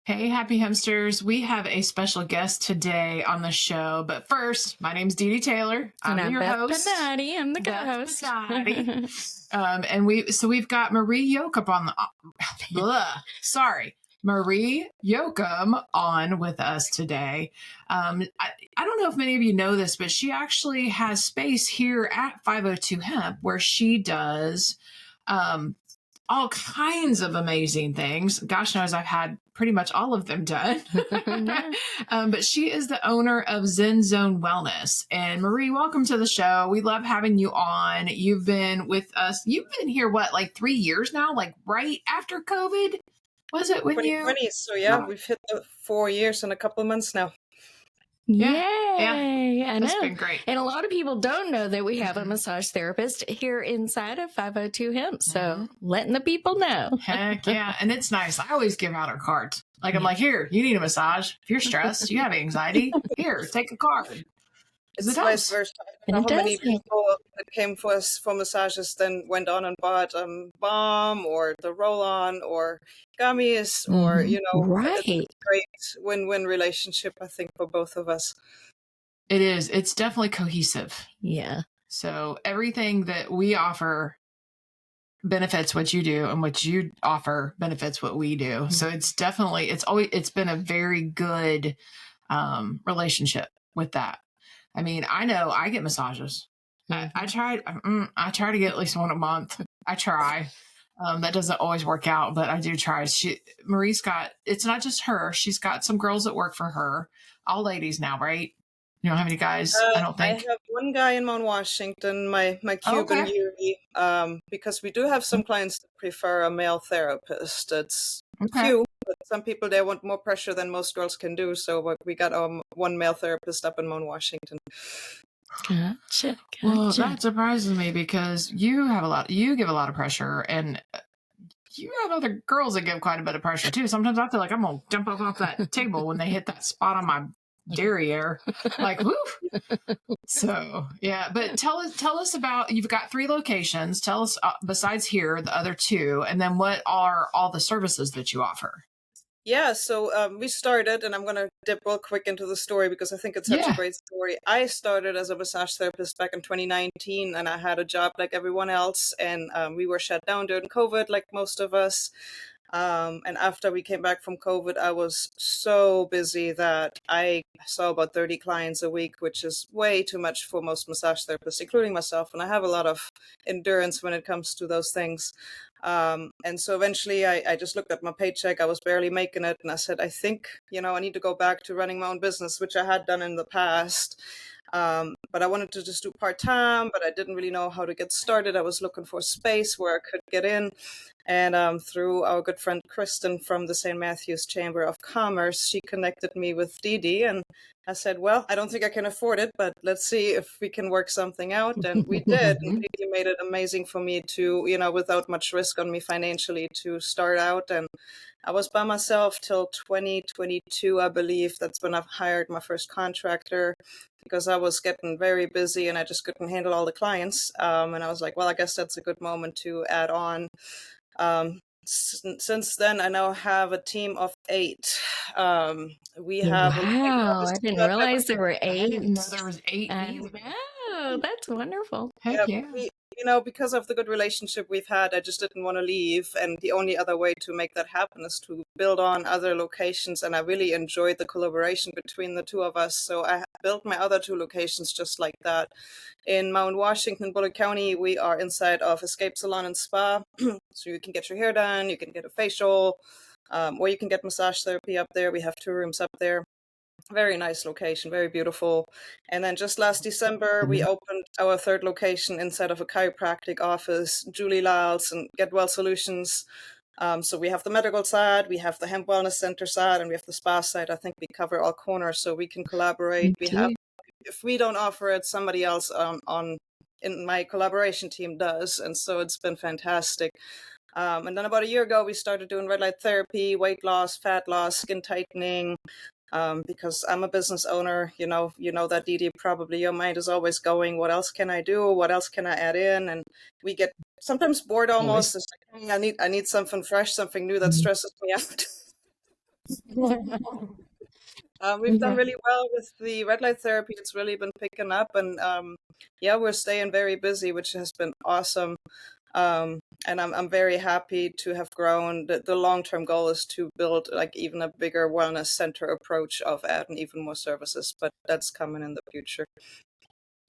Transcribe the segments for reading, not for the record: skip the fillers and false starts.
Hey, happy hamsters. We have a special guest today on the show. But first, my name's Dee Dee Taylor. And I'm your Beth host. Benatti. I'm the Beth co-host. Benatti. And we've got Marie Yocum on Marie Yocum on with us today. I don't know if many of you know this, but she actually has space here at 502 Hemp where she does all kinds of amazing things. Gosh knows I've had pretty much all of them done. But she is the owner of Zen Zone Wellness. And Marie, welcome to the show. We love having you on. You've been with us. You've been here, what, like 3 years now? Like right after COVID? Was it when 2020. So yeah, we've hit the 4 years and a couple of months now. Yay! I know. It's been great. And a lot of people don't know that we have a massage therapist here inside of 502 Hemp. So letting the people know. Heck yeah. And it's nice. I always give out our cards. Like, I'm like, here, you need a massage. If you're stressed, you have anxiety, here, take a card. It's vice versa. I don't know how many people that came for us for massages then went on and bought balm or the roll-on or gummies or, Right. It's a great win-win relationship, I think, for both of us. It is. It's definitely cohesive. Yeah. So everything that we offer benefits what you do, and what you offer benefits what we do. So it's definitely, it's been a very good relationship with that. I mean, I know I get massages. I try to get at least one a month. I try. That doesn't always work out, but I do try. Marie's got, it's not just her. She's got some girls that work for her. All ladies now, right? You don't have any guys? I don't think. I have one guy in Mount Washington, my Cuban Yuri, because we do have some clients that prefer a male therapist. It's few, but some people, they want more pressure than most girls can do. So we got one male therapist up in Mount Washington. Gotcha. Well, that surprises me because you give a lot of pressure, and you have other girls that give quite a bit of pressure too. Sometimes I feel like I'm going to jump off that table when they hit that spot on my derriere, like, woo. So yeah, but tell us about, you've got 3 locations. Tell us, besides here, the other 2, and then what are all the services that you offer? Yeah, so we started, and I'm going to dip real quick into the story because I think it's such a great story. I started as a massage therapist back in 2019, and I had a job like everyone else, and we were shut down during COVID, like most of us. And after we came back from COVID, I was so busy that I saw about 30 clients a week, which is way too much for most massage therapists, including myself. And I have a lot of endurance when it comes to those things. And so eventually I just looked at my paycheck. I was barely making it. And I said, I think, I need to go back to running my own business, which I had done in the past. But I wanted to just do part-time, but I didn't really know how to get started. I was looking for space where I could get in. And through our good friend Kristen from the St. Matthew's Chamber of Commerce, she connected me with Dee Dee. And I said, well, I don't think I can afford it, but let's see if we can work something out. And we did. And Dee Dee made it amazing for me to, without much risk on me financially, to start out. And I was by myself till 2022, I believe. That's when I hired my first contractor, because I was getting very busy and I just couldn't handle all the clients. And I was like, well, I guess that's a good moment to add on. Since then, I now have a team of 8. We have. Wow, I didn't realize there were 8. I didn't know there was 8. Wow, that's wonderful. Heck yeah. Because of the good relationship we've had, I just didn't want to leave. And the only other way to make that happen is to build on other locations. And I really enjoyed the collaboration between the 2 of us. So I built my other 2 locations just like that. In Mount Washington, Bullitt County, we are inside of Escape Salon and Spa. So you can get your hair done, you can get a facial, or you can get massage therapy up there. We have 2 rooms up there. Very nice location, very beautiful. And then just last December, we opened our 3rd location inside of a chiropractic office, Julie Lyles and Get Well Solutions. So we have the medical side, we have the Hemp Wellness Center side, and we have the spa side. I think we cover all corners, so we can collaborate. We have, if we don't offer it, somebody else in my collaboration team does, and so it's been fantastic. And then about a year ago, we started doing red light therapy, weight loss, fat loss, skin tightening. Because I'm a business owner, you know that, Dee Dee, probably your mind is always going, what else can I do? What else can I add in? And we get sometimes bored almost. It's like, I need something fresh, something new that stresses me out. We've done really well with the red light therapy. It's really been picking up, and yeah, we're staying very busy, which has been awesome. And I'm very happy to have grown. The long-term goal is to build like even a bigger wellness center approach of adding even more services, but that's coming in the future.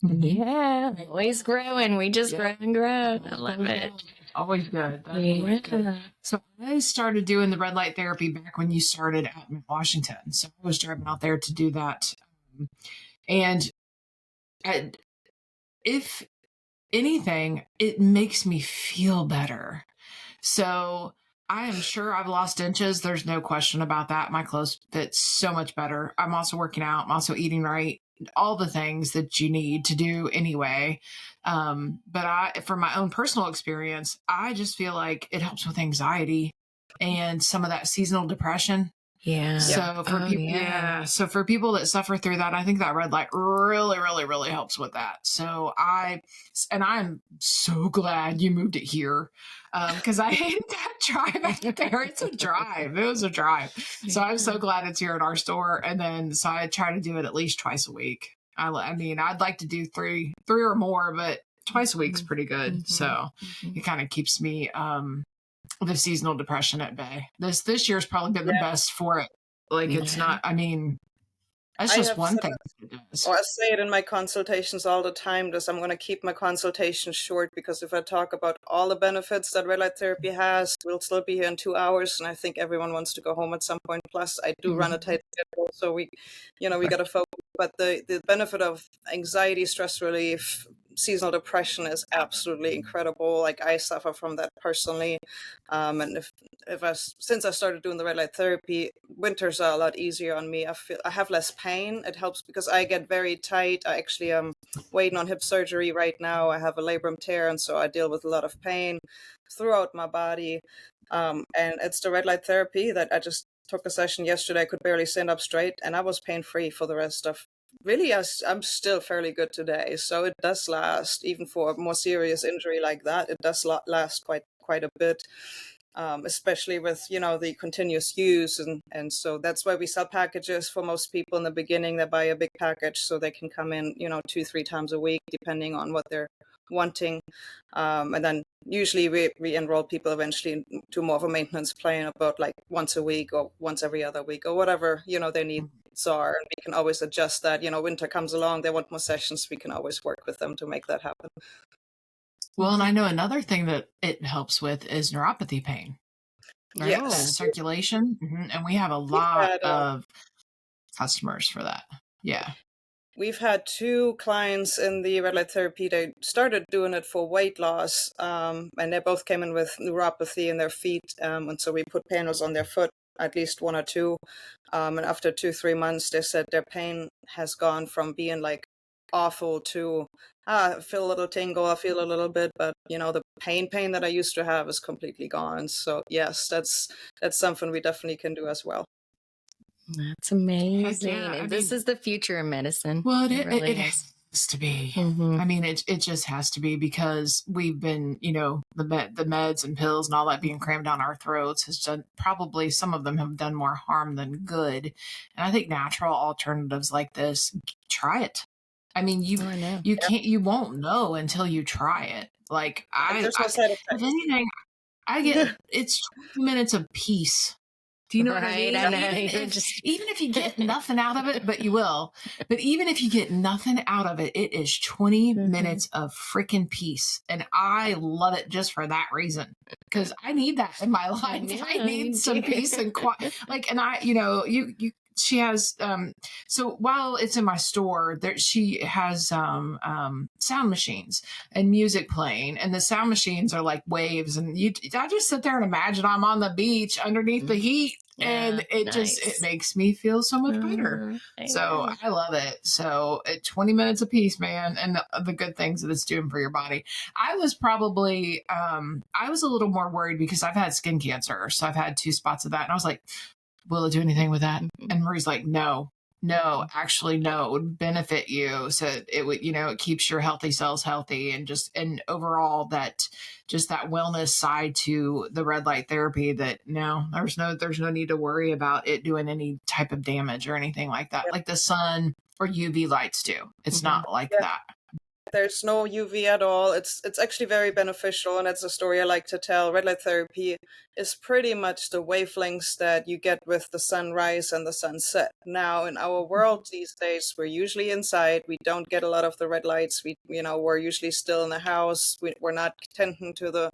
Yeah, always growing. We just grow and grow. I love it. Always good. That's always good. So I started doing the red light therapy back when you started out in Washington. So I was driving out there to do that. And if anything, it makes me feel better. So I am sure I've lost inches. There's no question about that. My clothes fit so much better. I'm also working out. I'm also eating right. All the things that you need to do anyway. But from my own personal experience, I just feel like it helps with anxiety and some of that seasonal depression. Yeah. So for people, so for people that suffer through that, I think that red light really, really, really helps with that. So I'm so glad you moved it here, because I hated that drive out there. It's a drive. It was a drive. So I'm so glad it's here at our store. And then so I try to do it at least twice a week. I mean, I'd like to do three or more, but twice a week is pretty good. So it kind of keeps me the seasonal depression at bay. This year's probably been the best for it. Like it's not, I mean, that's just one thing it does. I say it in my consultations all the time, I'm going to keep my consultations short, because if I talk about all the benefits that red light therapy has, we'll still be here in 2 hours, and I think everyone wants to go home at some point. Plus, I do run a tight schedule, so we got to focus. But the benefit of anxiety, stress relief, seasonal depression is absolutely incredible. Like I suffer from that personally, and since I started doing the red light therapy, winters are a lot easier on me. I have less pain. It helps because I get very tight. I actually am waiting on hip surgery right now. I have a labrum tear, and so I deal with a lot of pain throughout my body. And it's the red light therapy that I just took a session yesterday. I could barely stand up straight, and I was pain free for the rest of. Really, I'm still fairly good today, so it does last. Even for a more serious injury like that, it does last quite a bit, especially with the continuous use, and so that's why we sell packages for most people in the beginning. They buy a big package so they can come in 2-3 times a week, depending on what they're wanting, and then usually we enroll people eventually to more of a maintenance plan, about like once a week or once every other week or whatever their needs are, and we can always adjust that. Winter comes along, they want more sessions, we can always work with them to make that happen. Well, and I know another thing that it helps with is neuropathy pain. Right? Yes. Circulation. And we have a lot of customers for that. Yeah. We've had 2 clients in the red light therapy. They started doing it for weight loss, and they both came in with neuropathy in their feet, and so we put panels on their foot, at least 1 or 2, and after 2-3 months, they said their pain has gone from being like awful to I feel a little tingle, I feel a little bit, but the pain that I used to have is completely gone. So yes, that's something we definitely can do as well. That's amazing. And this is the future of medicine. Well, it has to be. I mean, it just has to be, because we've been, the meds and pills and all that being crammed down our throats has done, probably some of them have done more harm than good. And I think natural alternatives like this, try it. I mean, you won't know until you try it. Like if anything, I get it's 20 minutes of peace. Do you know what I mean? Even if you get nothing out of it, but you will. But even if you get nothing out of it, it is 20 minutes of freaking peace. And I love it just for that reason. Because I need that in my life. I need some peace and quiet. Like, and she has, so while it's in my store, she has sound machines and music playing, and the sound machines are like waves, and I just sit there and imagine I'm on the beach underneath the heat, and it makes me feel so much better. So I love it. So 20 minutes a piece, man, and the good things that it's doing for your body. I was probably, I was a little more worried because I've had skin cancer, so I've had 2 spots of that, and I was like, will it do anything with that? And Marie's like, no. No, actually, no, it would benefit you. So it would, it keeps your healthy cells healthy, and overall just that wellness side to the red light therapy, that no, there's no need to worry about it doing any type of damage or anything like that, Yep. like the sun or UV lights do. It's not like Yeah. that. There's no UV at all. It's actually very beneficial, and it's a story I like to tell. Red light therapy is pretty much the wavelengths that you get with the sunrise and the sunset. Now, in our world these days, we're usually inside. We don't get a lot of the red lights. We're usually still in the house. We're not tending to the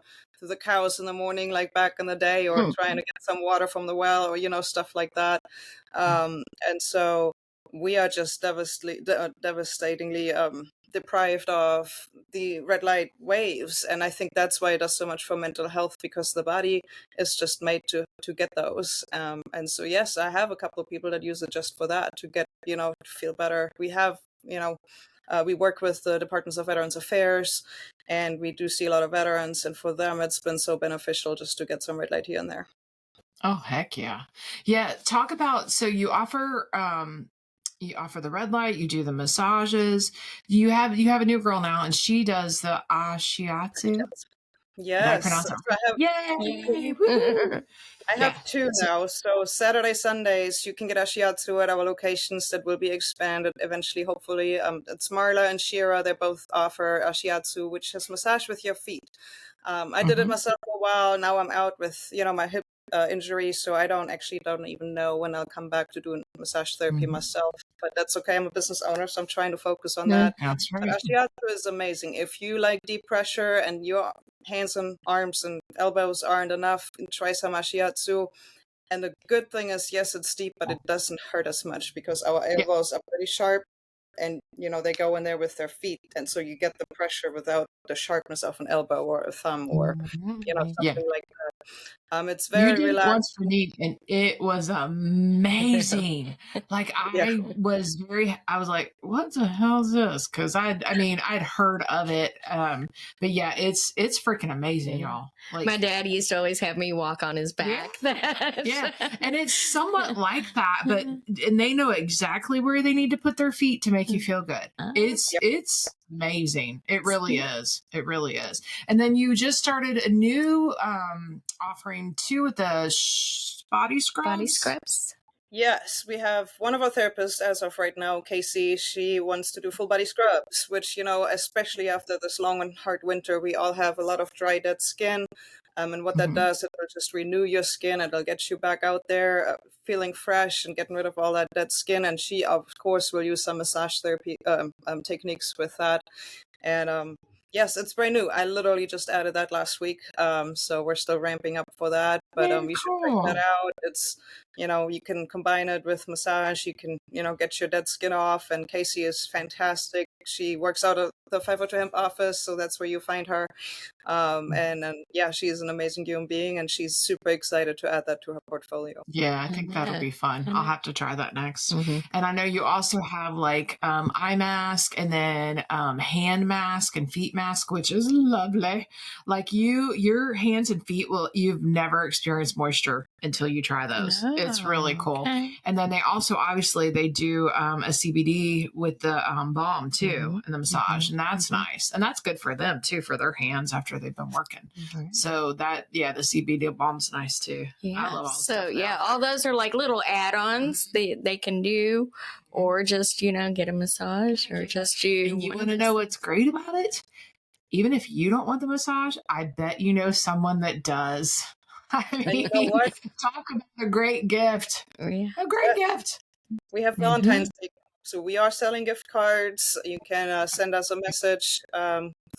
cows in the morning like back in the day, or trying to get some water from the well, or stuff like that. And so we are just devastatingly deprived of the red light waves, and I think that's why it does so much for mental health, because the body is just made to get those. And so yes, I have a couple of people that use it just for that, to get to feel better. We have we work with the Departments of Veterans Affairs, and we do see a lot of veterans, and for them it's been so beneficial just to get some red light here and there. Oh, heck yeah. Yeah. Talk about, so you offer the red light, you do the massages. You have a new girl now, and she does the ashiatsu. Did I Yes, pronounce so it I right? Yay! Woo! I Yeah. have two now. So Saturday, Sundays, you can get ashiatsu at our locations that will be expanded eventually, hopefully. It's Marla and Shira. They both offer ashiatsu, which is massage with your feet. I did it myself for a while. Now I'm out with, my hip injury, so I don't even know when I'll come back to doing massage therapy myself. But that's okay. I'm a business owner, so I'm trying to focus on that. That's But right. ashiatsu is amazing. If you like deep pressure and your hands and arms and elbows aren't enough, try some ashiatsu. And the good thing is, yes, it's deep, but it doesn't hurt as much, because our Yeah. elbows are pretty sharp, and they go in there with their feet, and so you get the pressure without the sharpness of an elbow or a thumb, or Yeah. something like that. It's You very did it relaxed. once for me, and it was amazing. Like Yeah. I was like, what the hell is this? Because I'd heard of it. But yeah, it's freaking amazing, y'all. Like, my dad used to always have me walk on his back. yeah. And it's somewhat like that, but and they know exactly where they need to put their feet to make you feel good. It's amazing. It really is. It really is. And then you just started a new offering too, with the body scrubs. Body scrubs. Yes, we have one of our therapists as of right now, Casey. She wants to do full body scrubs, which, especially after this long and hard winter, we all have a lot of dry, dead skin. And what that does, it will just renew your skin. It'll get you back out there feeling fresh and getting rid of all that dead skin. And she, of course, will use some massage therapy techniques with that. And yes, it's brand new. I literally just added that last week. So we're still ramping up for that. But you should check that out. It's, you can combine it with massage. You can, get your dead skin off. And Casey is fantastic. She works out of the 502 Hemp office, so that's where you find her. And yeah, she is an amazing human being, and she's super excited to add that to her portfolio. Yeah, I think that'll be fun. I'll have to try that next. And I know you also have like eye mask, and then hand mask and feet mask, which is lovely. Like your hands and feet you've never experienced moisture until you try those. It's really cool. Okay. And then they also, obviously, they do a CBD with the balm too, and the massage, and that's nice. And that's good for them too, for their hands after they've been working. So the CBD balm's nice too. Yeah. I love all so all those are like little add-ons they can do, or just, get a massage, or just do. And you want to know what's great about it? Even if you don't want the massage, I bet you know someone that does. I mean, you know what? Talk about a great gift. Yeah. A great gift. We have Valentine's Day, so we are selling gift cards. You can send us a message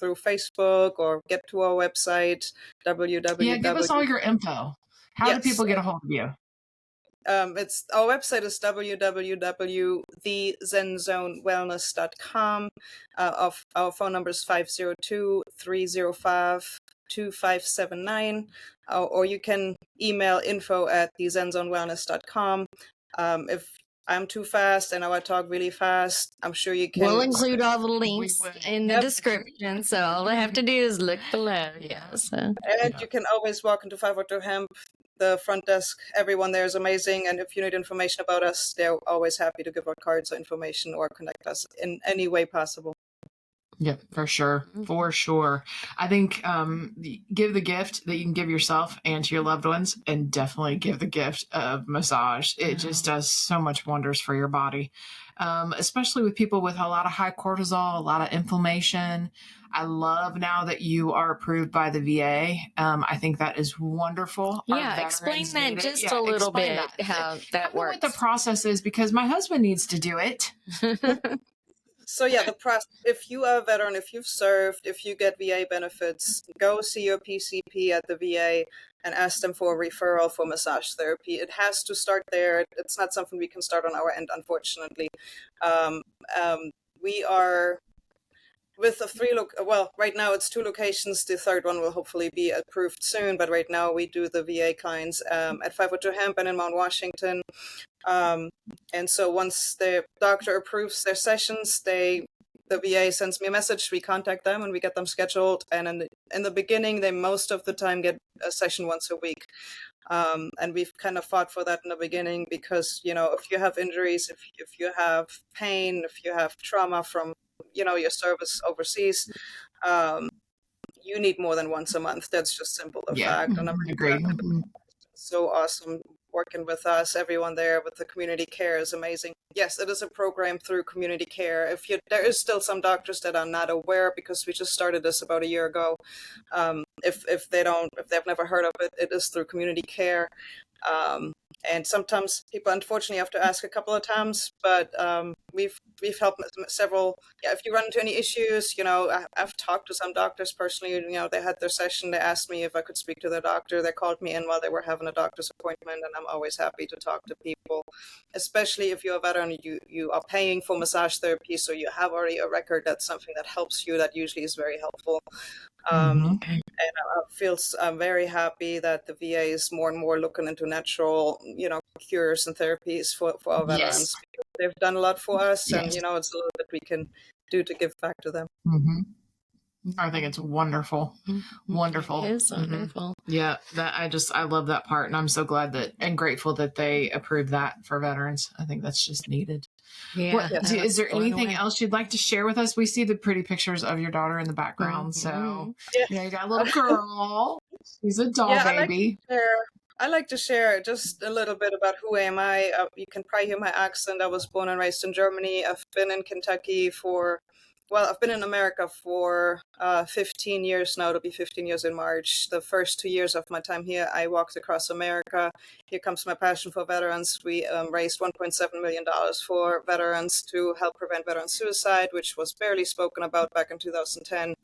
through Facebook, or get to our website, www. Yeah, give us all your info. How do people get a hold of you? It's our website is www.thezenzonewellness.com. Our phone number is 502-305-2579, or you can email info@thezenzonewellness.com. If I'm too fast and I talk really fast, I'm sure you can. We'll include all the links in the description, so all they have to do is look below. And you can always walk into 502 Hemp. the front desk, everyone there is amazing. And if you need information about us, they're always happy to give out cards or information or connect us in any way possible. Yeah, for sure. For sure. I think give the gift that you can give yourself and to your loved ones, and definitely give the gift of massage. It just does so much wonders for your body, especially with people with a lot of high cortisol, a lot of inflammation. I love now that you are approved by the VA. I think that is wonderful. Yeah, explain that just a little bit, how that works. What the process is, because my husband needs to do it. So yeah, the process, if you are a veteran, if you've served, if you get VA benefits, go see your PCP at the VA and ask them for a referral for massage therapy. It has to start there. It's not something we can start on our end, unfortunately. We are with the right now it's 2 locations. The third one will hopefully be approved soon, but right now we do the VA clients at 502 Hemp and in Mount Washington. And so once the doctor approves their sessions, the VA sends me a message, we contact them and we get them scheduled. And in the beginning, they most of the time get a session once a week. And we've kind of fought for that in the beginning because, if you have injuries, if you have pain, if you have trauma from, your service overseas, you need more than once a month. That's just simple the fact. And I'm agree. So awesome working with us. Everyone there with the community care is amazing. Yes, it is a program through community care. There is still some doctors that are not aware because we just started this about a year ago. If they've never heard of it, it is through community care. And sometimes people unfortunately have to ask a couple of times, but we've helped several. Yeah, if you run into any issues, I've talked to some doctors personally. They had their session. They asked me if I could speak to their doctor. They called me in while they were having a doctor's appointment, and I'm always happy to talk to people, especially if you're a veteran. You are paying for massage therapy, so you have already a record. That's something that helps you. That usually is very helpful. And I'm very happy that the VA is more and more looking into natural, cures and therapies for our veterans. Yes. They've done a lot for us, and it's a little bit we can do to give back to them. I think it's wonderful. Wonderful. It is wonderful. Yeah, I love that part, and I'm so glad and grateful that they approved that for veterans. I think that's just needed. Yeah. Is there anything else you'd like to share with us? We see the pretty pictures of your daughter in the background. So you got a little girl. She's a doll baby. I like to share just a little bit about who am I. You can probably hear my accent. I was born and raised in Germany. I've been in Kentucky I've been in America for 15 years now. It'll be 15 years in March. The first 2 years of my time here, I walked across America. Here comes my passion for veterans. We raised $1.7 million for veterans to help prevent veteran suicide, which was barely spoken about back in 2010.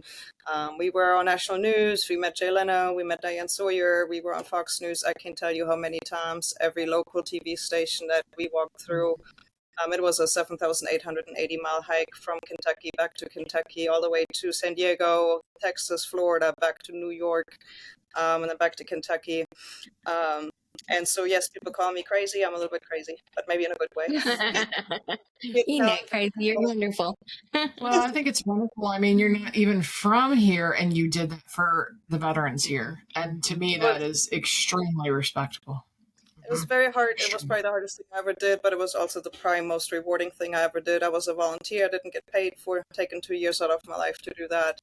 We were on national news. We met Jay Leno. We met Diane Sawyer. We were on Fox News. I can't tell you how many times. Every local TV station that we walked through. It was a 7,880-mile hike from Kentucky back to Kentucky, all the way to San Diego, Texas, Florida, back to New York, and then back to Kentucky. And so, yes, people call me crazy. I'm a little bit crazy, but maybe in a good way. You're not crazy. You're wonderful. Well, I think it's wonderful. I mean, you're not even from here, and you did that for the veterans here. And to me, that is extremely respectable. It was very hard. It was probably the hardest thing I ever did, but it was also the prime most rewarding thing I ever did. I was a volunteer. I didn't get paid for taking 2 years out of my life to do that.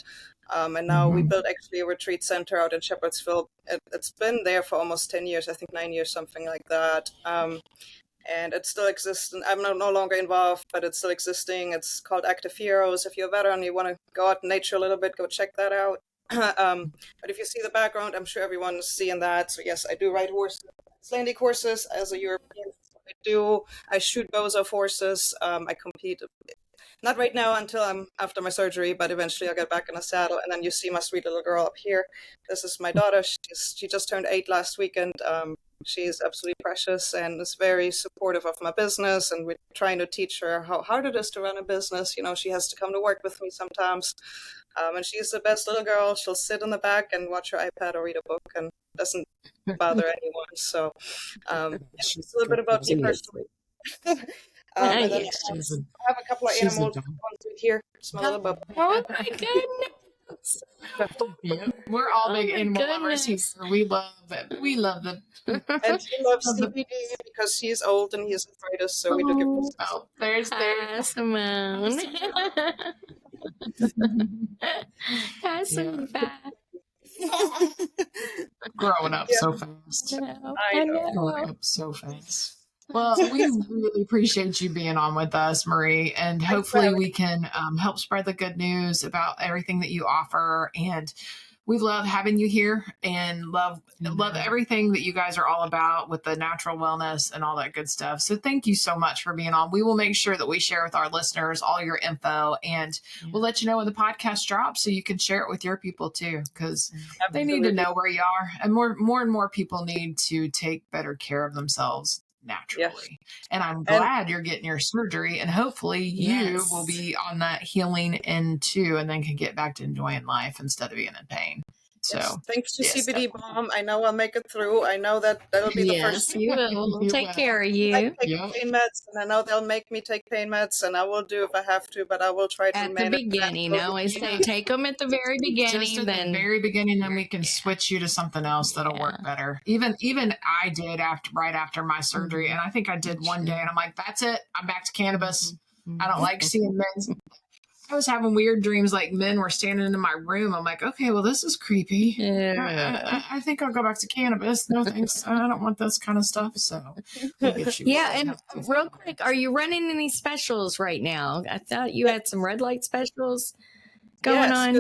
And now we built actually a retreat center out in Shepherdsville. It's been there for almost 10 years, I think 9 years, something like that. And it still exists. And I'm no longer involved, but it's still existing. It's called Active Heroes. If you're a veteran, you want to go out in nature a little bit, go check that out. But if you see the background, I'm sure everyone's seeing that. So yes, I do ride horses, Icelandic horses as a European. I shoot bows of horses. I compete, not right now until I'm after my surgery, but eventually I'll get back in a saddle. And then you see my sweet little girl up here. This is my daughter. She just turned 8 last weekend. She's absolutely precious and is very supportive of my business. And we're trying to teach her how hard it is to run a business. She has to come to work with me sometimes. And she's the best little girl. She'll sit in the back and watch her iPad or read a book and doesn't bother anyone. So it's a little bit about me personally. I have a couple of animals here. Smell a little bit. Oh my goodness. Yep. We're all big Oh my animal lovers here. goodness. We love it. We love the And she loves love the CBD because he's old and he has arthritis, so we do give him. oh, there's Hi, Simone. Hi, yeah. Simone. Growing up Yeah, so fast. I know. Growing up so fast. Well, we really appreciate you being on with us, Marie, and Thanks for hopefully having we can help spread the good news about everything that you offer. And we love having you here and love everything that you guys are all about with the natural wellness and all that good stuff. So thank you so much for being on. We will make sure that we share with our listeners all your info, and we'll let you know when the podcast drops so you can share it with your people too, because they need to Absolutely. know where you are. And more and more people need to take better care of themselves naturally. Yes. And I'm And glad you're getting your surgery, and hopefully you will Yes. be on that healing end too, and then can get back to enjoying life instead of being in pain. So yes, thanks to yes, CBD Bomb, I know I'll make it through. I know that'll be the first. Yes, you will. you Take will. care of I you. take Yep. pain meds, and I know they'll make me take pain meds, and I will do if I have to, but I will try to At the remain as beginning, I natural. always say Yeah. take them at the very Just beginning, at the then very beginning, then we can switch you to something else that'll work yeah. better. Even I did right after my surgery, and I think I did one day, and I'm like, that's it. I'm back to cannabis. I don't like seeing men. I was having weird dreams like men were standing in my room. I'm like, okay, well, this is creepy. Yeah. I think I'll go back to cannabis. No thanks. I don't want this kind of stuff. So we'll get you. Yeah, and real quick, are you running any specials right now? I thought you had some red light specials going Yes, on.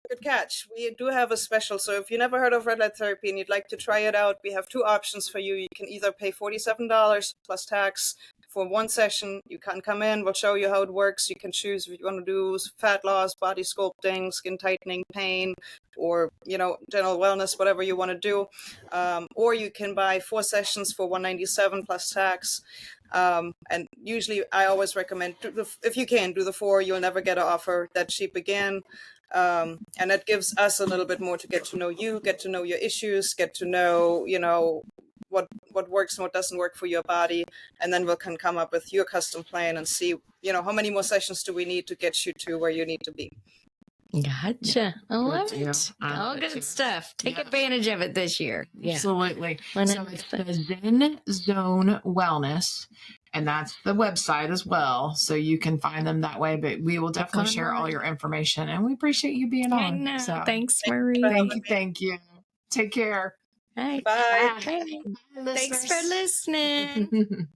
good catch. We do have a special. So if you never heard of red light therapy and you'd like to try it out, we have two options for you. You can either pay $47 plus tax for one session. You can come in, we'll show you how it works. You can choose if you want to do fat loss, body sculpting, skin tightening, pain, or general wellness, whatever you want to do. Or you can buy 4 sessions for $197 plus tax. And usually I always recommend, if you can, do the 4. You'll never get an offer that cheap again. And that gives us a little bit more to get to know you, get to know your issues, get to know, what works and what doesn't work for your body. And then we can come up with your custom plan and see, how many more sessions do we need to get you to where you need to be. Gotcha. I love deal. it. I All love it good too. stuff. Take Yeah. advantage of it this year. Yeah. Absolutely. So 100%. it's the Zen Zone Wellness, and that's the website as well. So you can find them that way. But we will definitely share all your information, and we appreciate you being I on. know. So Thanks, Marie. thank you. Take care. Hey. Bye. Hey. Bye, Thanks for listeners. listening.